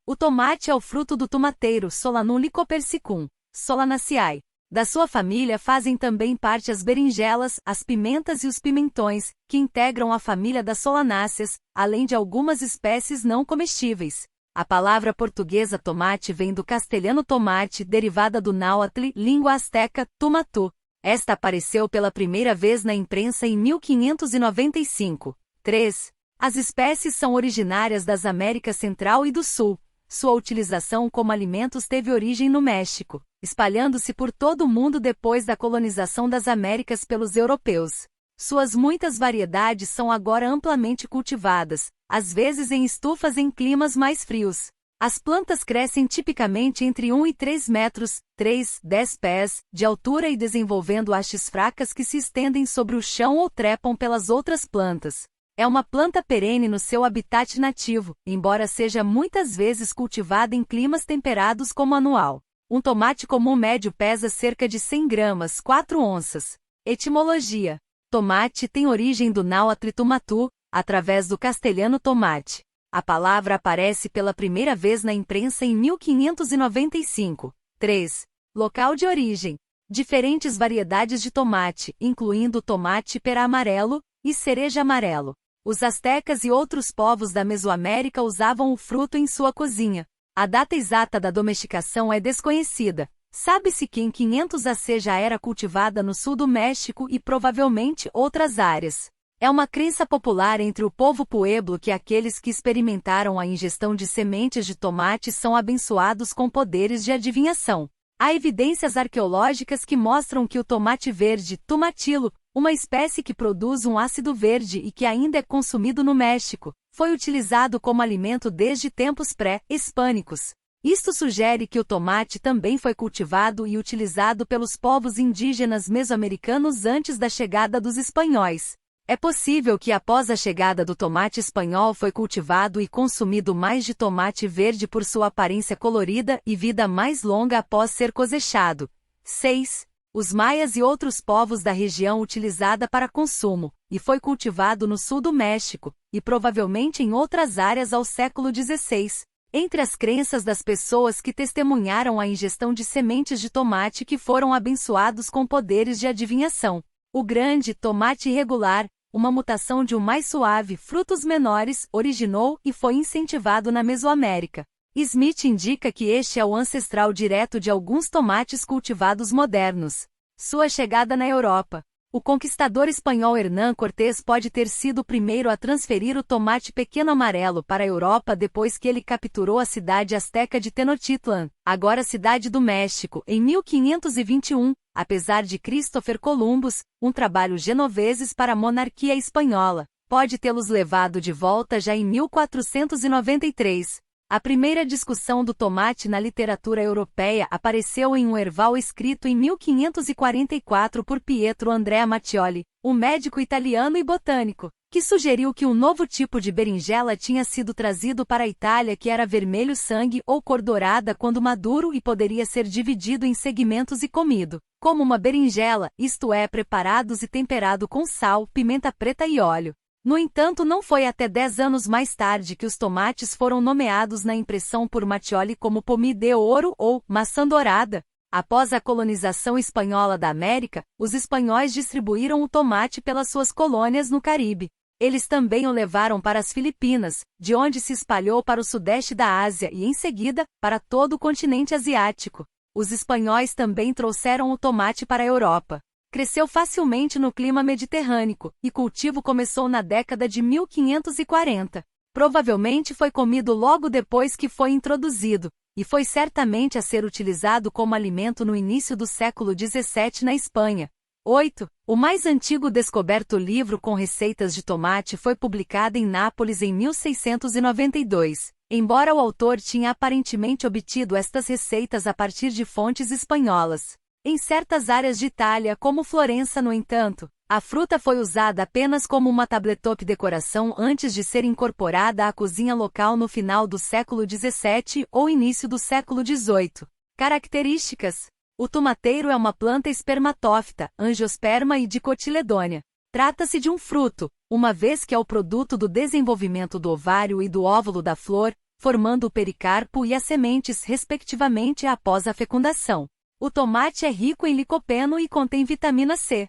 O tomate é o fruto do tomateiro Solanum lycopersicum, Solanaceae. Da sua família fazem também parte as berinjelas, as pimentas e os pimentões, que integram a família das solanáceas, além de algumas espécies não comestíveis. A palavra portuguesa tomate vem do castelhano tomate, derivada do náhuatl, língua asteca, tumatu. Esta apareceu pela primeira vez na imprensa em 1595. 3. As espécies são originárias das Américas Central e do Sul. Sua utilização como alimentos teve origem no México, espalhando-se por todo o mundo depois da colonização das Américas pelos europeus. Suas muitas variedades são agora amplamente cultivadas, às vezes em estufas em climas mais frios. As plantas crescem tipicamente entre 1 e 3 metros, 10 pés, de altura e desenvolvendo hastes fracas que se estendem sobre o chão ou trepam pelas outras plantas. É uma planta perene no seu habitat nativo, embora seja muitas vezes cultivada em climas temperados como anual. Um tomate comum médio pesa cerca de 100 gramas, 4 onças. Etimologia. Tomate tem origem do náhuatl tumatu, através do castelhano tomate. A palavra aparece pela primeira vez na imprensa em 1595. 3. Local de origem. Diferentes variedades de tomate, incluindo o tomate pera amarelo e cereja amarelo. Os astecas e outros povos da Mesoamérica usavam o fruto em sua cozinha. A data exata da domesticação é desconhecida. Sabe-se que em 500 AC já era cultivada no sul do México e provavelmente outras áreas. É uma crença popular entre o povo pueblo que aqueles que experimentaram a ingestão de sementes de tomate são abençoados com poderes de adivinhação. Há evidências arqueológicas que mostram que o tomate verde, tomatilo, uma espécie que produz um ácido verde e que ainda é consumido no México, foi utilizado como alimento desde tempos pré-hispânicos. Isto sugere que o tomate também foi cultivado e utilizado pelos povos indígenas mesoamericanos antes da chegada dos espanhóis. É possível que após a chegada do tomate espanhol foi cultivado e consumido mais de tomate verde por sua aparência colorida e vida mais longa após ser cosechado. 6. Os maias e outros povos da região utilizada para consumo, e foi cultivado no sul do México, e provavelmente em outras áreas ao século XVI. Entre as crenças das pessoas que testemunharam a ingestão de sementes de tomate que foram abençoados com poderes de adivinhação. O grande tomate irregular, uma mutação de um mais suave, frutos menores, originou e foi incentivado na Mesoamérica. Smith indica que este é o ancestral direto de alguns tomates cultivados modernos. Sua chegada na Europa. O conquistador espanhol Hernán Cortés pode ter sido o primeiro a transferir o tomate pequeno amarelo para a Europa depois que ele capturou a cidade asteca de Tenochtitlan, agora cidade do México, em 1521, apesar de Christopher Columbus, um trabalho genoveses para a monarquia espanhola, pode tê-los levado de volta já em 1493. A primeira discussão do tomate na literatura europeia apareceu em um herval escrito em 1544 por Pietro Andrea Mattioli, um médico italiano e botânico, que sugeriu que um novo tipo de berinjela tinha sido trazido para a Itália que era vermelho sangue ou cor dourada quando maduro e poderia ser dividido em segmentos e comido, como uma berinjela, isto é, preparados e temperado com sal, pimenta preta e óleo. No entanto, não foi até 10 anos mais tarde que os tomates foram nomeados na impressão por Mattioli como pomme de ouro ou maçã dourada. Após a colonização espanhola da América, os espanhóis distribuíram o tomate pelas suas colônias no Caribe. Eles também o levaram para as Filipinas, de onde se espalhou para o sudeste da Ásia e, em seguida, para todo o continente asiático. Os espanhóis também trouxeram o tomate para a Europa. Cresceu facilmente no clima mediterrâneo, e cultivo começou na década de 1540. Provavelmente foi comido logo depois que foi introduzido, e foi certamente a ser utilizado como alimento no início do século XVII na Espanha. 8. O mais antigo descoberto livro com receitas de tomate foi publicado em Nápoles em 1692, embora o autor tinha aparentemente obtido estas receitas a partir de fontes espanholas. Em certas áreas de Itália, como Florença, no entanto, a fruta foi usada apenas como uma tabletop decoração antes de ser incorporada à cozinha local no final do século XVII ou início do século XVIII. Características: o tomateiro é uma planta espermatófita, angiosperma e dicotiledônea. Trata-se de um fruto, uma vez que é o produto do desenvolvimento do ovário e do óvulo da flor, formando o pericarpo e as sementes, respectivamente, após a fecundação. O tomate é rico em licopeno e contém vitamina C.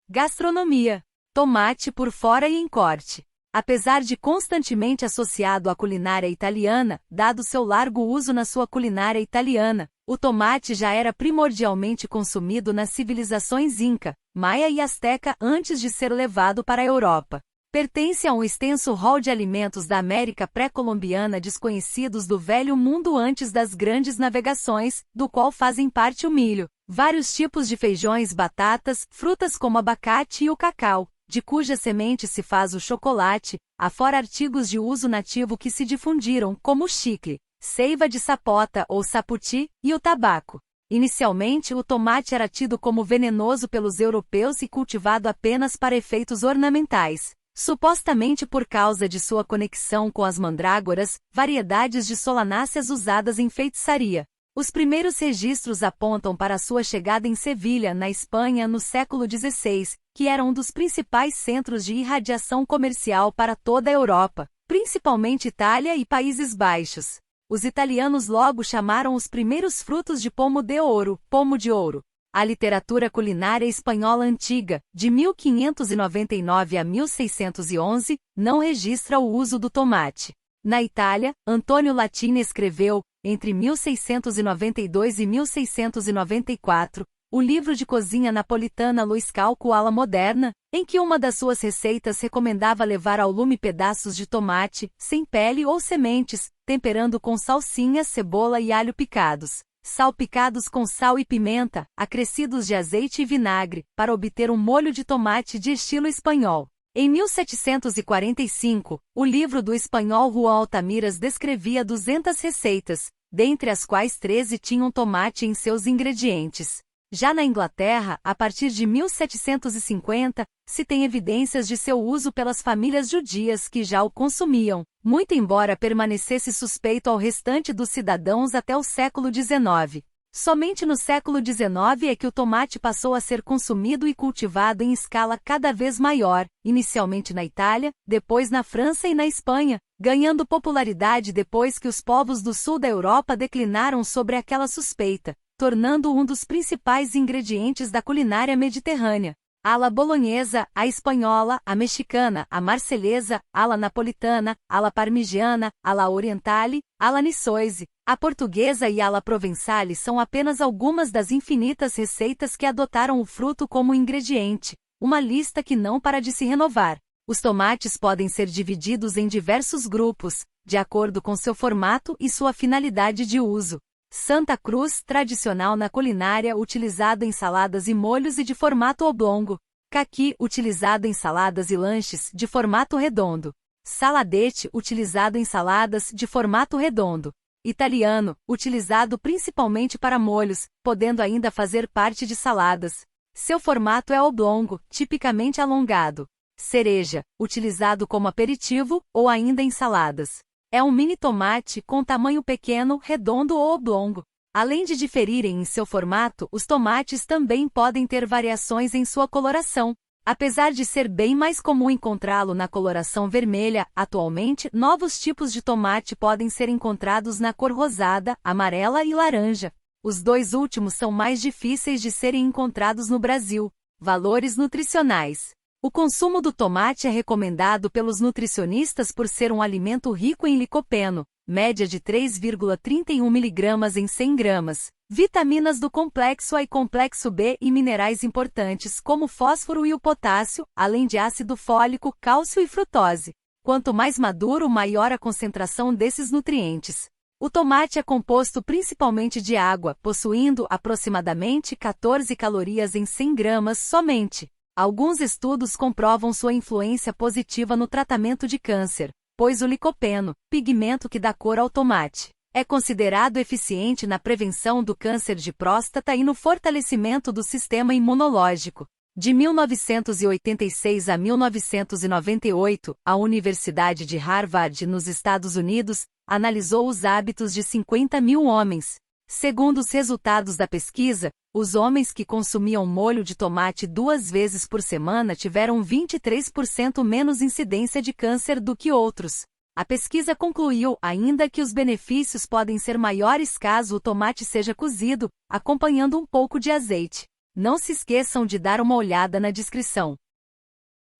Gastronomia. Tomate por fora e em corte. Apesar de constantemente associado à culinária italiana, dado seu largo uso na sua culinária italiana, o tomate já era primordialmente consumido nas civilizações Inca, Maia e Azteca antes de ser levado para a Europa. Pertence a um extenso rol de alimentos da América pré-colombiana desconhecidos do Velho Mundo antes das grandes navegações, do qual fazem parte o milho, vários tipos de feijões, batatas, frutas como abacate e o cacau, de cuja semente se faz o chocolate, afora artigos de uso nativo que se difundiram, como o chicle, seiva de sapota ou saputi, e o tabaco. Inicialmente, o tomate era tido como venenoso pelos europeus e cultivado apenas para efeitos ornamentais, supostamente por causa de sua conexão com as mandrágoras, variedades de solanáceas usadas em feitiçaria. Os primeiros registros apontam para sua chegada em Sevilha, na Espanha, no século XVI, que era um dos principais centros de irradiação comercial para toda a Europa, principalmente Itália e Países Baixos. Os italianos logo chamaram os primeiros frutos de pomo de ouro, pomo de ouro. A literatura culinária espanhola antiga, de 1599 a 1611, não registra o uso do tomate. Na Itália, Antônio Latini escreveu, entre 1692 e 1694, o livro de cozinha napolitana Lo Scalco alla Moderna, em que uma das suas receitas recomendava levar ao lume pedaços de tomate, sem pele ou sementes, temperando com salsinha, cebola e alho picados, salpicados com sal e pimenta, acrescidos de azeite e vinagre, para obter um molho de tomate de estilo espanhol. Em 1745, o livro do espanhol Juan Altamiras descrevia 200 receitas, dentre as quais 13 tinham tomate em seus ingredientes. Já na Inglaterra, a partir de 1750, se tem evidências de seu uso pelas famílias judias que já o consumiam, muito embora permanecesse suspeito ao restante dos cidadãos até o século XIX. Somente no século XIX é que o tomate passou a ser consumido e cultivado em escala cada vez maior, inicialmente na Itália, depois na França e na Espanha, ganhando popularidade depois que os povos do sul da Europa declinaram sobre aquela suspeita, tornando-o um dos principais ingredientes da culinária mediterrânea. A la bolonhesa, a espanhola, a mexicana, a marselhesa, a la napolitana, a la parmigiana, a la orientale, a la niçoise, a portuguesa e a la provenzale são apenas algumas das infinitas receitas que adotaram o fruto como ingrediente, uma lista que não para de se renovar. Os tomates podem ser divididos em diversos grupos, de acordo com seu formato e sua finalidade de uso. Santa Cruz, tradicional na culinária, utilizado em saladas e molhos e de formato oblongo. Caqui, utilizado em saladas e lanches, de formato redondo. Saladete, utilizado em saladas, de formato redondo. Italiano, utilizado principalmente para molhos, podendo ainda fazer parte de saladas. Seu formato é oblongo, tipicamente alongado. Cereja, utilizado como aperitivo, ou ainda em saladas. É um mini tomate com tamanho pequeno, redondo ou oblongo. Além de diferirem em seu formato, os tomates também podem ter variações em sua coloração. Apesar de ser bem mais comum encontrá-lo na coloração vermelha, atualmente, novos tipos de tomate podem ser encontrados na cor rosada, amarela e laranja. Os dois últimos são mais difíceis de serem encontrados no Brasil. Valores nutricionais. O consumo do tomate é recomendado pelos nutricionistas por ser um alimento rico em licopeno, média de 3,31 mg em 100 gramas, vitaminas do complexo A e complexo B e minerais importantes como o fósforo e o potássio, além de ácido fólico, cálcio e frutose. Quanto mais maduro, maior a concentração desses nutrientes. O tomate é composto principalmente de água, possuindo aproximadamente 14 calorias em 100 gramas somente. Alguns estudos comprovam sua influência positiva no tratamento de câncer, pois o licopeno, pigmento que dá cor ao tomate, é considerado eficiente na prevenção do câncer de próstata e no fortalecimento do sistema imunológico. De 1986 a 1998, a Universidade de Harvard, nos Estados Unidos, analisou os hábitos de 50 mil homens. Segundo os resultados da pesquisa, os homens que consumiam molho de tomate 2 vezes por semana tiveram 23% menos incidência de câncer do que outros. A pesquisa concluiu ainda que os benefícios podem ser maiores caso o tomate seja cozido, acompanhando um pouco de azeite. Não se esqueçam de dar uma olhada na descrição.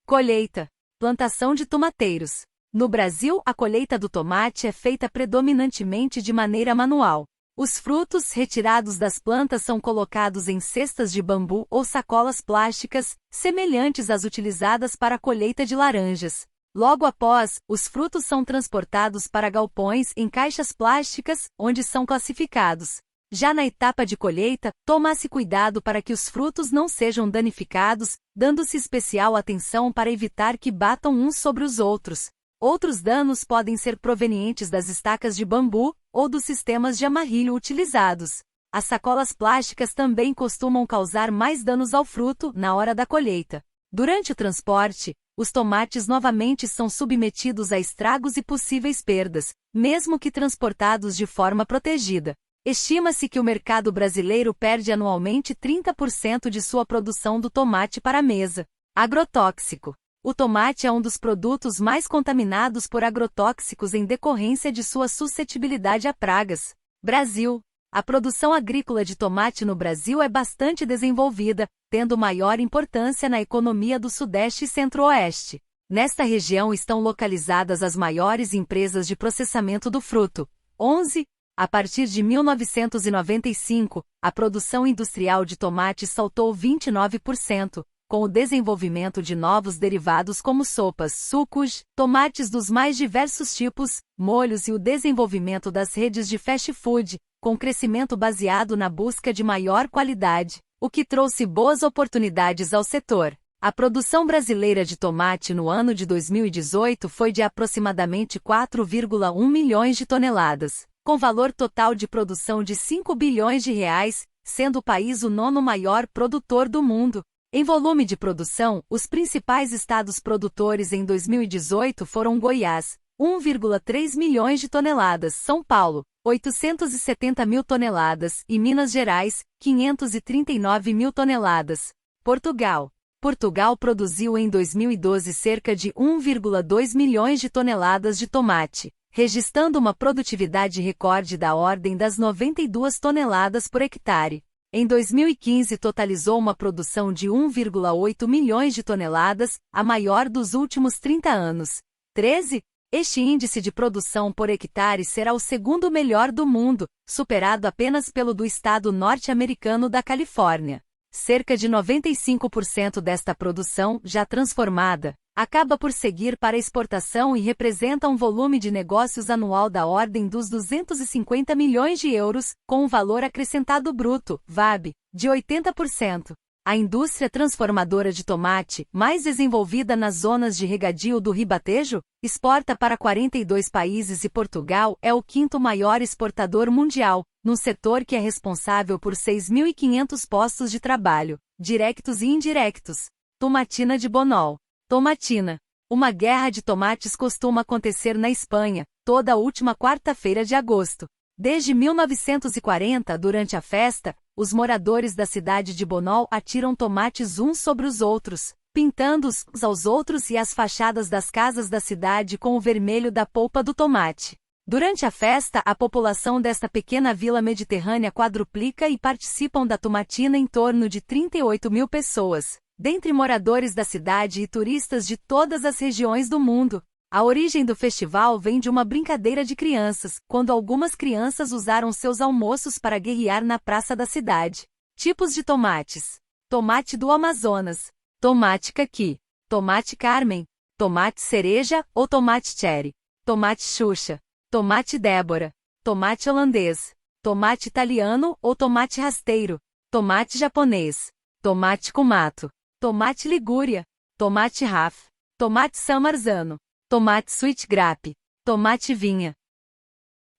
Colheita. Plantação de tomateiros. No Brasil, a colheita do tomate é feita predominantemente de maneira manual. Os frutos retirados das plantas são colocados em cestas de bambu ou sacolas plásticas, semelhantes às utilizadas para a colheita de laranjas. Logo após, os frutos são transportados para galpões em caixas plásticas, onde são classificados. Já na etapa de colheita, toma-se cuidado para que os frutos não sejam danificados, dando-se especial atenção para evitar que batam uns sobre os outros. Outros danos podem ser provenientes das estacas de bambu ou dos sistemas de amarrilho utilizados. As sacolas plásticas também costumam causar mais danos ao fruto na hora da colheita. Durante o transporte, os tomates novamente são submetidos a estragos e possíveis perdas, mesmo que transportados de forma protegida. Estima-se que o mercado brasileiro perde anualmente 30% de sua produção do tomate para a mesa. Agrotóxico. O tomate é um dos produtos mais contaminados por agrotóxicos em decorrência de sua suscetibilidade a pragas. Brasil. A produção agrícola de tomate no Brasil é bastante desenvolvida, tendo maior importância na economia do Sudeste e Centro-Oeste. Nesta região estão localizadas as maiores empresas de processamento do fruto. 11. A partir de 1995, a produção industrial de tomate saltou 29%. Com o desenvolvimento de novos derivados como sopas, sucos, tomates dos mais diversos tipos, molhos e o desenvolvimento das redes de fast food, com crescimento baseado na busca de maior qualidade, o que trouxe boas oportunidades ao setor. A produção brasileira de tomate no ano de 2018 foi de aproximadamente 4,1 milhões de toneladas, com valor total de produção de 5 bilhões de reais, sendo o país o nono maior produtor do mundo. Em volume de produção, os principais estados produtores em 2018 foram Goiás, 1,3 milhões de toneladas, São Paulo, 870 mil toneladas e Minas Gerais, 539 mil toneladas. Portugal produziu em 2012 cerca de 1,2 milhões de toneladas de tomate, registrando uma produtividade recorde da ordem das 92 toneladas por hectare. Em 2015 totalizou uma produção de 1,8 milhões de toneladas, a maior dos últimos 30 anos. 13. Este índice de produção por hectare será o segundo melhor do mundo, superado apenas pelo do estado norte-americano da Califórnia. Cerca de 95% desta produção, já transformada, acaba por seguir para exportação e representa um volume de negócios anual da ordem dos 250 milhões de euros, com um valor acrescentado bruto, VAB, de 80%. A indústria transformadora de tomate, mais desenvolvida nas zonas de regadio do Ribatejo, exporta para 42 países e Portugal é o quinto maior exportador mundial, num setor que é responsável por 6.500 postos de trabalho, diretos e indiretos. Tomatina de Bonol. Tomatina. Uma guerra de tomates costuma acontecer na Espanha, toda a última quarta-feira de agosto. Desde 1940, durante a festa, os moradores da cidade de Bonol atiram tomates uns sobre os outros, pintando-os uns aos outros e as fachadas das casas da cidade com o vermelho da polpa do tomate. Durante a festa, a população desta pequena vila mediterrânea quadruplica e participam da tomatina em torno de 38 mil pessoas, dentre moradores da cidade e turistas de todas as regiões do mundo. A origem do festival vem de uma brincadeira de crianças, quando algumas crianças usaram seus almoços para guerrear na praça da cidade. Tipos de tomates: tomate do Amazonas, tomate caqui, tomate Carmen, tomate cereja ou tomate cherry, tomate Xuxa, tomate Débora, tomate holandês, tomate italiano ou tomate rasteiro, tomate japonês, tomate Kumato, tomate Ligúria, tomate Raf, tomate San Marzano, tomate Sweet Grape, tomate vinha.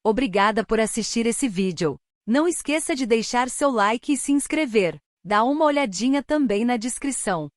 Obrigada por assistir esse vídeo. Não esqueça de deixar seu like e se inscrever. Dá uma olhadinha também na descrição.